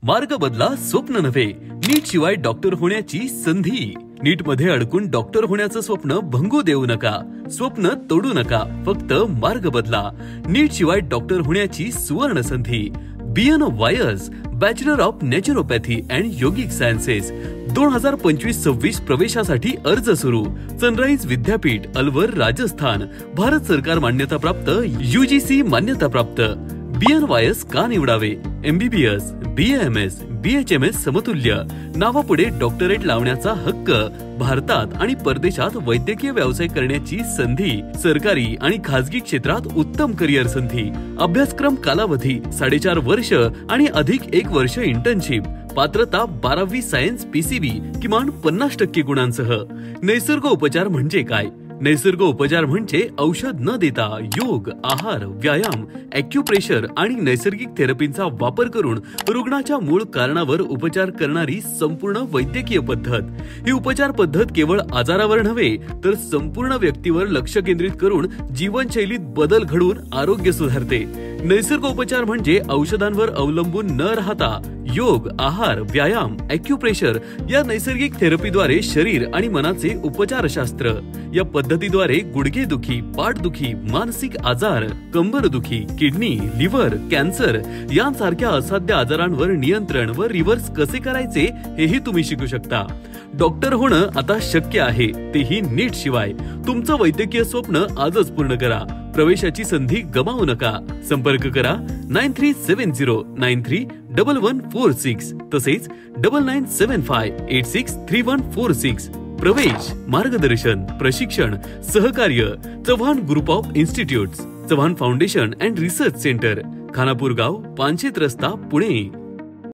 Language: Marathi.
मार्ग बदला, स्वप्न नव्हे. नीट शिवाय डॉक्टर होण्याची संधी. नीट मध्ये अडकून डॉक्टर होण्याचं स्वप्न भंगू देऊ नका. स्वप्न तोडू नका. फक्त मार्ग बदला. नीट शिवाय डॉक्टर होण्याची सुवर्ण संधी. BNYS, bachelor of naturopathy and yogic sciences. 2025-26 प्रवेशासाठी अर्ज सुरू. सनराइज विद्यापीठ, अलवर, राजस्थान. भारत सरकार मान्यताप्राप्त, UGC मान्यताप्राप्त. बीएन वायर्स का निवडावे? MBBS, BAMS, BHMS समतुल्य. नावापुढे डॉक्टरेट लावण्याचा हक्क. भारतात आणि परदेशात वैद्यकीय व्यवसाय करण्याची संधी. सरकारी आणि खासगी क्षेत्रात उत्तम करिअर संधी. अभ्यासक्रम कालावधी 4.5 वर्ष आणि अधिक 1 वर्ष इंटर्नशिप. पात्रता 12वी सायन्स PCB किमान 50% गुणांसह. नैसर्ग उपचार म्हणजे काय? नैसर्ग उपचार म्हणजे औषध न देता योग, आहार, व्यायाम, ॲक्युप्रेशर आणि नैसर्गिक थेरपींचा वापर करून रुग्णाच्या मूळ कारणावर उपचार करणारी संपूर्ण वैद्यकीय पद्धत. ही उपचार पद्धत केवळ आजारावर नव्हे तर संपूर्ण व्यक्तीवर लक्ष केंद्रित करून जीवनशैलीत बदल घडवून आरोग्य सुधारते. नैसर्ग उपचार म्हणजे औषधांवर अवलंबून न राहता योग, आहार, व्यायाम, ॲक्युप्रेशर या नैसर्गिक थेरपीद्वारे शरीर आणि मनाचे उपचारशास्त्र. या पद्धतीद्वारे गुडघेदुखी, पाठदुखी, मानसिक आजार, कंबरदुखी, किडनी, लिव्हर, कॅन्सर यांसारख्या असाध्य आजारांवर नियंत्रण व रिव्हर्स कसे करायचे हेही तुम्ही शिकू शकता. डॉक्टर होणं आता शक्य आहे, तेही नीट शिवाय. तुमचं वैद्यकीय स्वप्न आजच पूर्ण करा. प्रवेशाची संधी गमावू नका. संपर्क करा 9370931146 तसेच 9975863146. प्रवेश, मार्गदर्शन, प्रशिक्षण, सहकार्य Chavan group of institutes, Chavan foundation and research centre, Khanapur गाव, पानशेत रस्ता, पुणे.